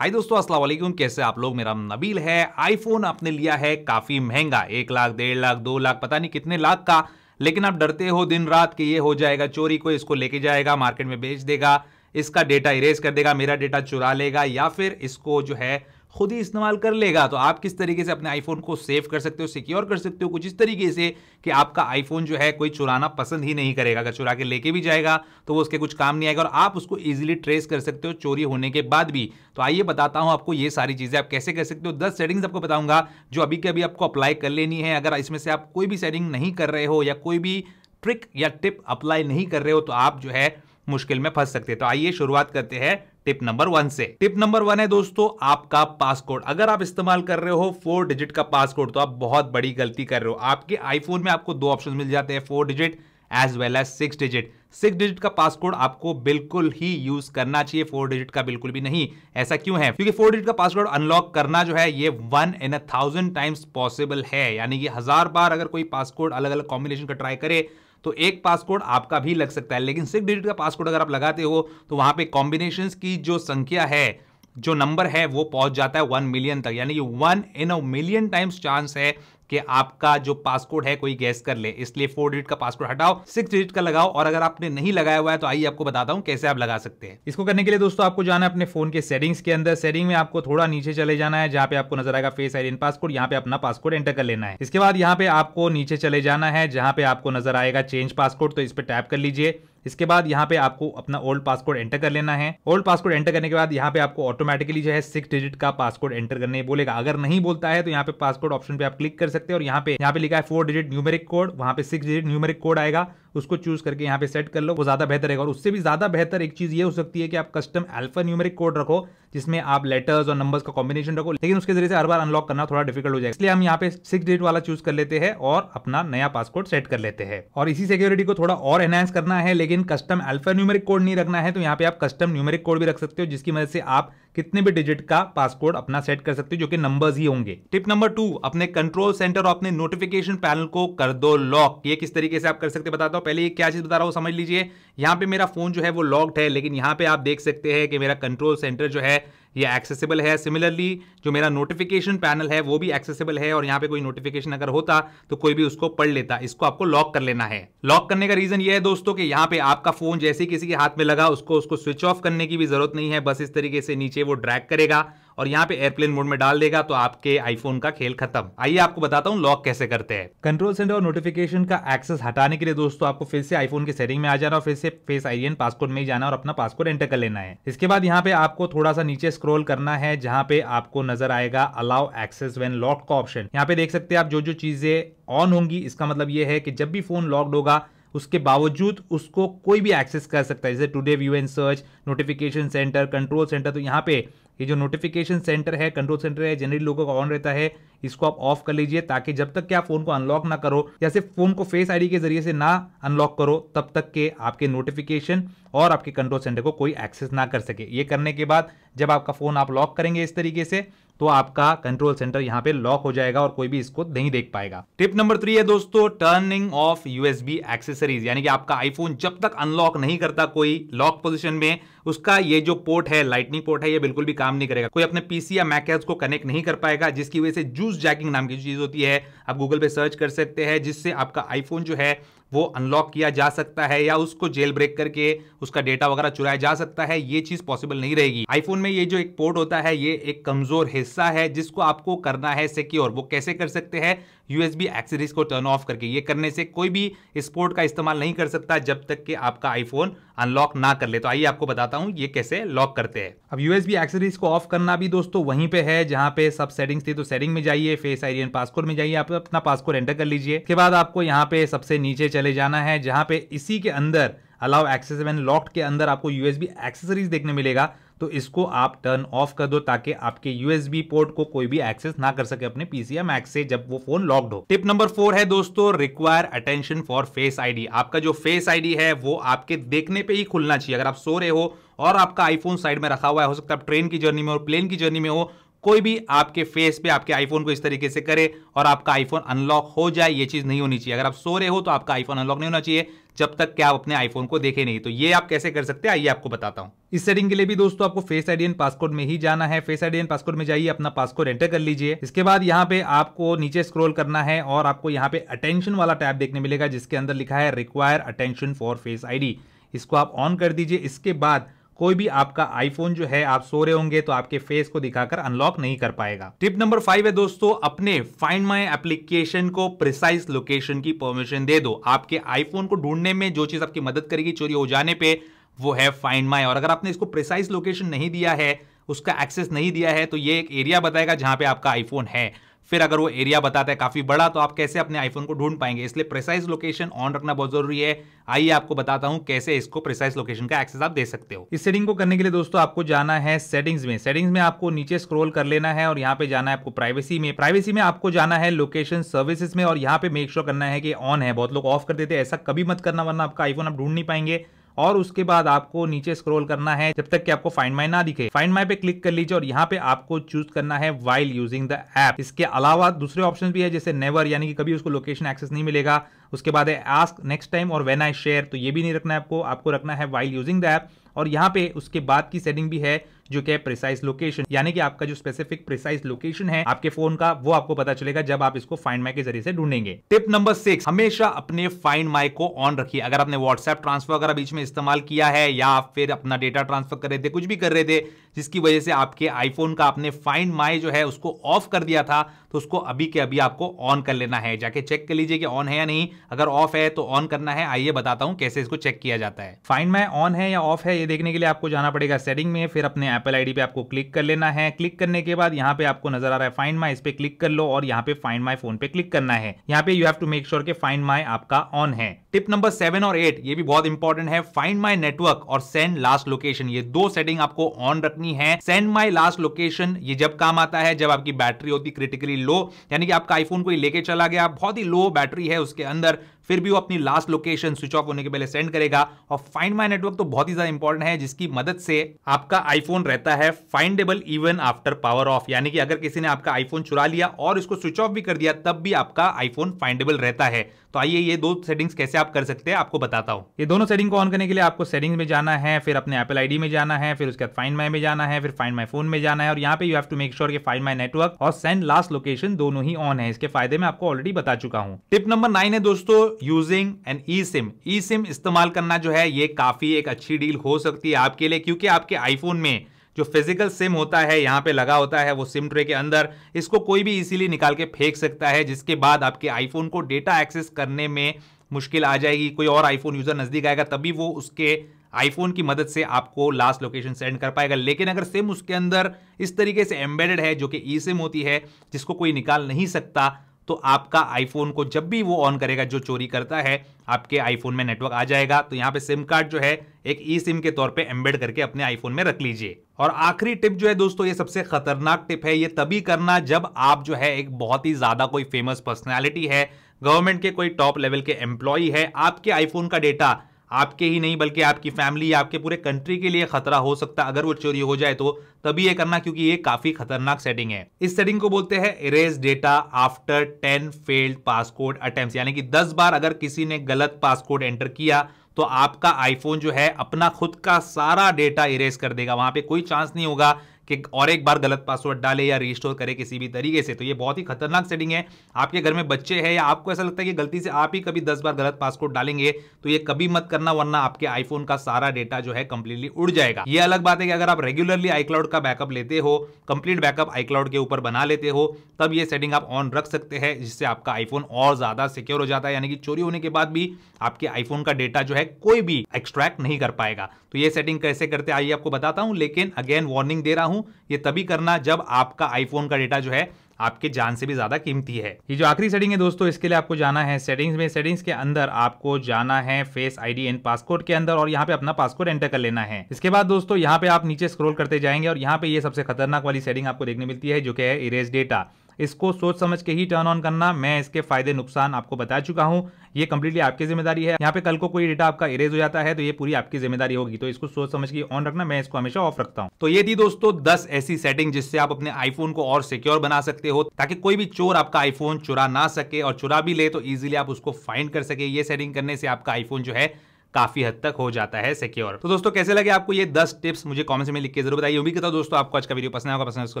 हाय दोस्तों, अस्सलाम वालेकुम। कैसे आप लोग? मेरा नाम नबील है। आईफोन आपने लिया है काफी महंगा, 1 लाख, 1.5 लाख, 2 लाख, पता नहीं कितने लाख का, लेकिन आप डरते हो दिन रात कि ये हो जाएगा चोरी, कोई इसको लेके जाएगा, मार्केट में बेच देगा, इसका डेटा इरेज कर देगा, मेरा डेटा चुरा लेगा, या फिर इसको जो है खुद ही इस्तेमाल कर लेगा। तो आप किस तरीके से अपने आईफोन को सेव कर सकते हो, सिक्योर कर सकते हो कुछ इस तरीके से कि आपका आईफोन जो है कोई चुराना पसंद ही नहीं करेगा। अगर चुरा के लेके भी जाएगा तो वो उसके कुछ काम नहीं आएगा और आप उसको इजीली ट्रेस कर सकते हो चोरी होने के बाद भी। तो आइए बताता हूं आपको ये सारी चीजें आप कैसे कर सकते हो। 10 सेटिंग्स आपको बताऊंगा जो अभी के अभी आपको अप्लाई कर लेनी है। अगर इसमें से आप कोई भी सेटिंग नहीं कर रहे हो या कोई भी ट्रिक या टिप अप्लाई नहीं कर रहे हो तो आप जो है मुश्किल में फंस सकते हैं। तो आइए शुरुआत करते हैं टिप नंबर 1 से। टिप नंबर 1 है दोस्तों आपका पासकोड। अगर आप इस्तेमाल कर रहे हो 4 डिजिट का पासकोड तो आप बहुत बड़ी गलती कर रहे हो। आपके आईफोन में आपको 2 ऑप्शन मिल जाते हैं, 4 digit as well as 6 digit. 6 digit का पासकोड आपको बिल्कुल ही यूज करना चाहिए, 4 डिजिट का बिल्कुल भी नहीं। ऐसा क्यों है? क्योंकि 4 डिजिट का पासवर्ड अनलॉक करना जो है ये 1 in 1000 टाइम्स पॉसिबल है। यानी कि 1000 बार अगर कोई पासकोड अलग अलग कॉम्बिनेशन का ट्राई करे तो एक पासकोड आपका भी लग सकता है। लेकिन 6 डिजिट का पासकोड अगर आप लगाते हो तो वहां पे कॉम्बिनेशंस की जो संख्या है, जो नंबर है, वो पहुंच जाता है 1 मिलियन तक। यानी कि 1 in a million times chance है कि आपका जो पासकोड है कोई गैस कर ले। इसलिए 4 डिजिट का पासकोड हटाओ, 6 डिजिट का लगाओ। और अगर आपने नहीं लगाया हुआ है तो आइए आपको बताता हूं कैसे आप लगा सकते हैं। इसको करने के लिए दोस्तों आपको जाना है अपने फोन के सेटिंग्स के अंदर। सेटिंग में आपको थोड़ा नीचे चले जाना है, जहां पे आपको नजर आएगा फेस आईडी पासकोड। यहाँ पे अपना पासकोड एंटर कर लेना है। इसके बाद यहाँ पे आपको नीचे चले जाना है, जहां पे आपको नजर आएगा चेंज पासकोड, तो इस पर टैप कर लीजिए। इसके बाद यहाँ पे आपको अपना ओल्ड पासकोड एंटर कर लेना है। ओल्ड पासकोड एंटर करने के बाद यहाँ पे आपको ऑटोमेटिकली जो है 6 डिजिट का पासकोड एंटर करने बोलेगा। अगर नहीं बोलता है तो यहाँ पे पासकोड ऑप्शन पे आप क्लिक कर सकते हैं और यहाँ पे लिखा है 4 डिजिट न्यूमेरिक कोड, वहां पे 6 डिजिट न्यूमेरिक कोड आएगा, उसको चूज करके यहाँ पे सेट कर लो, वो ज्यादा बेहतर रहेगा। और उससे भी ज्यादा बेहतर एक चीज ये हो सकती है कि आप कस्टम अल्फा न्यूमेरिक कोड रखो, जिसमें आप लेटर्स और नंबर्स का कॉम्बिनेशन रखो, लेकिन उसके जरिए से हर बार अनलॉक करना थोड़ा डिफिकल्ट हो जाएगा। इसलिए हम यहाँ पे 6 डिजिट वाला चूज कर लेते हैं और अपना नया पासकोड सेट कर लेते हैं। और इसी सिक्योरिटी को थोड़ा और एनहांस करना है, लेकिन कस्टम अल्फा न्यूमेरिक कोड नहीं रखना है, तो यहाँ पे आप कस्टम न्यूमेरिक कोड भी रख सकते हो, जिसकी मदद से आप कितने भी डिजिट का पासकोड अपना सेट कर सकते हो, जो कि नंबर्स ही होंगे। टिप नंबर 2, अपने कंट्रोल सेंटर और अपने नोटिफिकेशन पैनल को कर दो लॉक। ये किस तरीके से आप कर सकते हैं बताता हूं। पहले ये क्या चीज बता रहा हूं समझ लीजिए। यहां पे मेरा फोन जो है वो लॉक्ड है, लेकिन यहां पे आप देख सकते हैं कि मेरा कंट्रोल सेंटर जो है ये एक्सेसिबल है। सिमिलरली जो मेरा नोटिफिकेशन पैनल है वो भी एक्सेसिबल है, और यहां पे कोई नोटिफिकेशन अगर होता तो कोई भी उसको पढ़ लेता। इसको आपको लॉक कर लेना है। लॉक करने का रीजन ये है दोस्तों कि यहां पे आपका फोन जैसे किसी के हाथ में लगा उसको स्विच ऑफ करने की भी जरूरत नहीं है। बस इस तरीके से नीचे वो ड्रैग करेगा और यहाँ पे एयरप्लेन मोड में डाल देगा तो आपके आईफोन का खेल खत्म। आइए आपको बताता हूं लॉक कैसे करते हैं। कंट्रोल सेंटर और नोटिफिकेशन का एक्सेस हटाने के लिए दोस्तों आपको फिर से आईफोन के सेटिंग में आ जाना और फिर से फेस आईडी एंड पासकोड में ही जाना और अपना पासकोड एंटर कर लेना है। इसके बाद यहाँ पे आपको थोड़ा सा नीचे स्क्रॉल करना है, जहां पे आपको नजर आएगा अलाउ एक्सेस व्हेन लॉक्ड का ऑप्शन। यहाँ पे देख सकते हैं आप जो जो चीजें ऑन होंगी, इसका मतलब ये है कि जब भी फोन लॉक्ड होगा उसके बावजूद उसको कोई भी एक्सेस कर सकता है, जैसे today view and search, notification centre, control centre. तो यहाँ पे ये जो नोटिफिकेशन सेंटर है, कंट्रोल सेंटर है, जनरली लोगों का ऑन रहता है, इसको आप ऑफ कर लीजिए, ताकि जब तक कि आप फोन को अनलॉक ना करो या सिर्फ फोन को फेस आईडी के जरिए से ना अनलॉक करो, तब तक के आपके नोटिफिकेशन और आपके कंट्रोल सेंटर को कोई एक्सेस ना कर सके। ये करने के बाद जब आपका फोन आप लॉक करेंगे इस तरीके से, तो आपका कंट्रोल सेंटर यहां पे लॉक हो जाएगा और कोई भी इसको नहीं देख पाएगा। टिप नंबर 3 है दोस्तों टर्निंग ऑफ यूएसबी एक्सेसरीज। यानी कि आपका आईफोन जब तक अनलॉक नहीं करता कोई लॉक पोजीशन में, उसका ये जो पोर्ट है, लाइटनिंग पोर्ट है, ये बिल्कुल भी काम नहीं करेगा। कोई अपने पीसी या मैक है उसको कनेक्ट नहीं कर पाएगा, जिसकी वजह से जूस जैकिंग नाम की चीज होती है, आप गूगल पे सर्च कर सकते हैं, जिससे आपका आईफोन जो है वो अनलॉक किया जा सकता है या उसको जेल ब्रेक करके उसका डेटा वगैरह चुराया जा सकता है। ये चीज पॉसिबल नहीं रहेगी। आईफोन में ये जो एक पोर्ट होता है ये एक कमजोर हिस्सा है, जिसको आपको करना है सिक्योर। वो कैसे कर सकते हैं? यूएसबी एक्सेसरीज को टर्न ऑफ करके। ये करने से कोई भी इस पोर्ट का इस्तेमाल नहीं कर सकता जब तक कि आपका आईफोन अनलॉक ना कर ले। तो आइए आपको बताता हूं ये कैसे लॉक करते हैं। अब यूएसबी एक्सेसरीज को ऑफ करना भी दोस्तों वहीं पे है जहां पे सब सेटिंग्स थी। तो सेटिंग में जाइए, फेस आईडी एंड पासकोड में जाइए, आप अपना पासकोड एंटर कर लीजिए। इसके बाद आपको यहाँ पे सबसे नीचे चले जाना है, जहां पे इसी के अंदर अलाउ एक्सेस व्हेन लॉक्ड के अंदर आपको यूएसबी एक्सेसरीज देखने मिलेगा। तो इसको आप टर्न ऑफ कर दो, ताकि आपके यूएसबी पोर्ट को कोई भी एक्सेस ना कर सके अपने पीसी या मैक से जब वो फोन लॉक्ड हो। टिप नंबर 4 है दोस्तों require attention for face ID. आपका जो फेस आईडी है वो आपके देखने पे ही खुलना चाहिए। अगर आप सो रहे हो और आपका आईफोन साइड में रखा हुआ है, हो सकता है आप ट्रेन की जर्नी में हो, प्लेन की जर्नी में हो, कोई भी आपके फेस पे आपके आईफोन को इस तरीके से करे और आपका आईफोन अनलॉक हो जाए, ये चीज नहीं होनी चाहिए। अगर आप सो रहे हो तो आपका आईफोन अनलॉक नहीं होना चाहिए जब तक कि आप अपने आईफोन को देखे नहीं। तो ये आप कैसे कर सकते हैं आइए आपको बताता हूं। इस सेटिंग के लिए भी दोस्तों आपको फेस आईडी एंड पासकोड में ही जाना है। फेस आईडी एंड पासकोड में जाइए, अपना पासकोड एंटर कर लीजिए। इसके बाद यहाँ पे आपको नीचे स्क्रॉल करना है और आपको यहाँ पे अटेंशन वाला टैब देखने मिलेगा जिसके अंदर लिखा है require attention for face ID. इसको आप ऑन कर दीजिए। इसके बाद कोई भी आपका आईफोन जो है, आप सो रहे होंगे तो आपके फेस को दिखाकर अनलॉक नहीं कर पाएगा। टिप नंबर 5 है दोस्तों, अपने फाइंड माई एप्लीकेशन को प्रिसाइज लोकेशन की परमिशन दे दो। आपके आईफोन को ढूंढने में जो चीज आपकी मदद करेगी चोरी हो जाने पे, वो है फाइंड माई। और अगर आपने इसको प्रिसाइज लोकेशन नहीं दिया है, उसका एक्सेस नहीं दिया है, तो ये एक एरिया बताएगा जहां पे आपका आईफोन है। फिर अगर वो एरिया बताता है काफी बड़ा, तो आप कैसे अपने आईफोन को ढूंढ पाएंगे। इसलिए प्रिसाइज लोकेशन ऑन रखना बहुत जरूरी है। आइए आपको बताता हूं कैसे इसको प्रिसाइज लोकेशन का एक्सेस आप दे सकते हो। इस सेटिंग को करने के लिए दोस्तों आपको जाना है सेटिंग्स में। सेटिंग्स में आपको नीचे स्क्रॉल कर लेना है और यहाँ पे जाना है आपको प्राइवेसी में। प्राइवेसी में आपको जाना है लोकेशन सर्विसेज में और यहाँ पे मेक श्योर करना है कि ऑन है। बहुत लोग ऑफ कर देते हैं, ऐसा कभी मत करना वरना आपका आईफोन आप ढूंढ नहीं पाएंगे। और उसके बाद आपको नीचे स्क्रॉल करना है जब तक कि आपको फाइंड माई ना दिखे। फाइंड माई पे क्लिक कर लीजिए और यहाँ पे आपको चूज करना है व्हाइल यूजिंग द ऐप। इसके अलावा दूसरे ऑप्शन भी है जैसे नेवर, यानी कि कभी उसको लोकेशन एक्सेस नहीं मिलेगा। उसके बाद है आस्क नेक्स्ट टाइम और व्हेन आई शेयर, तो ये भी नहीं रखना है आपको रखना है व्हाइल यूजिंग द ऐप। और यहाँ पे उसके बाद की सेटिंग भी है जो कि प्रिसाइज लोकेशन, यानी कि आपका जो स्पेसिफिक प्रिसाइज लोकेशन है आपके फोन का, वो आपको पता चलेगा जब आप इसको फाइंड माई के जरिए से ढूंढेंगे। टिप नंबर 6, हमेशा अपने फाइंड माई को ऑन रखिए। अगर आपने व्हाट्सएप ट्रांसफर वगैरह बीच में इस्तेमाल किया है या फिर अपना डेटा ट्रांसफर कर रहे थे, कुछ भी कर रहे थे जिसकी वजह से आपके आईफोन का आपने फाइंड माई जो है उसको ऑफ कर दिया था, तो उसको अभी के अभी आपको ऑन कर लेना है। जाके चेक कर लीजिए कि ऑन है या नहीं। अगर ऑफ है तो ऑन करना है। आइए बताता हूं कैसे इसको चेक किया जाता है। फाइंड माई ऑन है या ऑफ है ये देखने के लिए आपको जाना पड़ेगा सेटिंग में, फिर अपने एप्पल आईडी पे आपको क्लिक कर लेना है। क्लिक करने के बाद यहाँ पे आपको नजर आ रहा है फाइंड माई, इस पे क्लिक कर लो और यहाँ पे फाइंड माई फोन पे क्लिक करना है। यहाँ पे you have to make sure कि फाइंड माई आपका ऑन है। टिप नंबर 7 और 8 ये भी बहुत इंपॉर्टेंट है। फाइंड माई नेटवर्क और सेंड लास्ट लोकेशन, ये दो सेटिंग आपको ऑन रखनी है। सेंड माई लास्ट लोकेशन ये जब काम आता है जब आपकी बैटरी होती क्रिटिकली लो, यानी कि आपका आईफोन कोई लेके चला गया, बहुत ही लो बैटरी है उसके अंदर, फिर भी वो अपनी लास्ट लोकेशन स्विच ऑफ होने के पहले सेंड करेगा। और फाइंड माई नेटवर्क तो बहुत ही ज्यादा इंपॉर्टेंट है, जिसकी मदद से आपका आईफोन रहता है फाइंडेबल इवन आफ्टर पावर ऑफ, यानी कि अगर किसी ने आपका आईफोन चुरा लिया और इसको स्विच ऑफ भी कर दिया तब भी आपका आईफोन फाइंडेबल रहता है। तो आइए ये दो सेटिंग्स कैसे आप कर सकते हैं आपको बताता हूं। ये दोनों सेटिंग को ऑन करने के लिए आपको सेटिंग्स में जाना है, फिर अपने एप्पल आईडी में जाना है, फिर उसके बाद फाइंड माई में जाना है, फिर फाइंड माई फोन में जाना है और यहाँ पे you have to make sure कि फाइंड माई नेटवर्क और सेंड लास्ट लोकेशन दोनों ही ऑन है। इसके फायदे मैं आपको ऑलरेडी बता चुका हूं। टिप नंबर 9 है दोस्तों, यूजिंग एन ई सिम। ई सिम इस्तेमाल करना जो है ये काफी एक अच्छी डील हो सकती है आपके लिए, क्योंकि आपके आईफोन में जो फिजिकल सिम होता है यहाँ पे लगा होता है वो सिम ट्रे के अंदर, इसको कोई भी इजीली निकाल के फेंक सकता है, जिसके बाद आपके आईफोन को डेटा एक्सेस करने में मुश्किल आ जाएगी। कोई और आईफोन यूजर नजदीक आएगा तभी वो उसके आईफोन की मदद से आपको लास्ट लोकेशन सेंड कर पाएगा। लेकिन अगर सिम उसके अंदर इस तरीके से एम्बेडेड है जो कि ई सिम होती है जिसको कोई निकाल नहीं सकता, तो आपका आईफोन को जब भी वो ऑन करेगा जो चोरी करता है आपके आईफोन में नेटवर्क आ जाएगा। तो यहाँ पे सिम कार्ड जो है एक ई सिम के तौर पे एम्बेड करके अपने आईफोन में रख लीजिए। और आखिरी टिप जो है दोस्तों, ये सबसे खतरनाक टिप है। ये तभी करना जब आप जो है एक बहुत ही ज्यादा कोई फेमस पर्सनैलिटी है, गवर्नमेंट के कोई टॉप लेवल के एम्प्लॉय है, आपके आईफोन का डेटा आपके ही नहीं बल्कि आपकी फैमिली या आपके पूरे कंट्री के लिए खतरा हो सकता है अगर वो चोरी हो जाए तो। तभी ये करना, क्योंकि ये काफी खतरनाक सेटिंग है। इस सेटिंग को बोलते हैं erase data after 10 failed passcode attempts, यानी कि 10 बार अगर किसी ने गलत पासकोड एंटर किया तो आपका आईफोन जो है अपना खुद का सारा डेटा इरेज कर देगा। वहां पे कोई चांस नहीं होगा कि और एक बार गलत पासवर्ड डाले या रिस्टोर करे किसी भी तरीके से। तो ये बहुत ही खतरनाक सेटिंग है। आपके घर में बच्चे हैं या आपको ऐसा लगता है कि गलती से आप ही कभी 10 बार गलत पासवर्ड डालेंगे तो ये कभी मत करना, वरना आपके आईफोन का सारा डेटा जो है कंप्लीटली उड़ जाएगा। ये अलग बात है कि अगर आप रेगुलरली iCloud का बैकअप लेते हो, कंप्लीट बैकअप iCloud के ऊपर बना लेते हो, तब ये सेटिंग आप ऑन रख सकते हैं, जिससे आपका आईफोन और ज्यादा सिक्योर हो जाता है, यानी कि चोरी होने के बाद भी आपके आईफोन का डेटा जो है कोई भी एक्सट्रैक्ट नहीं कर पाएगा। तो ये सेटिंग कैसे करते आइए आपको बताता हूं, लेकिन अगेन वार्निंग दे रहा हूं, ये तभी करना जब आपका आईफोन का डेटा जो है आपके जान से भी ज्यादा कीमती है। ये जो आखिरी सेटिंग है दोस्तों, इसके लिए आपको जाना है सेटिंग्स में। सेटिंग्स के अंदर आपको जाना है फेस आईडी एंड पासकोड के अंदर और यहाँ पे अपना पासकोड एंटर कर लेना है। इसके बाद दोस्तों यहाँ पे आप नीचे स्क्रॉल करते जाएंगे और यहाँ पे ये सबसे खतरनाक वाली सेटिंग आपको देखने मिलती है जो कि है इरेज डेटा। इसको सोच समझ के ही टर्न ऑन करना। मैं इसके फायदे नुकसान आपको बता चुका हूं, ये कंप्लीटली आपकी जिम्मेदारी है। यहाँ पे कल को कोई डेटा आपका इरेज हो जाता है तो ये पूरी आपकी जिम्मेदारी होगी, तो इसको सोच समझ के ऑन रखना। मैं इसको हमेशा ऑफ रखता हूं। तो ये थी दोस्तों 10 ऐसी सेटिंग जिससे आप अपने आईफोन को और सिक्योर बना सकते हो, ताकि कोई भी चोर आपका आईफोन चुरा ना सके, और चुरा भी ले तो इजीली आप उसको फाइंड कर सके। ये सेटिंग करने से आपका आईफोन जो है काफी हद तक हो जाता है सिक्योर। तो दोस्तों कैसे लगे आपको ये 10 टिप्स, मुझे कमेंट्स में लिख के जरूर बताइए। उम्मीद करता हूं दोस्तों आपको आज का वीडियो पसंद आएगा। पसंद है उसको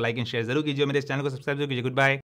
लाइक एंड शेयर जरूर कीजिए। मेरे इस चैनल को सब्सक्राइब जरूर कीजिए। Good bye.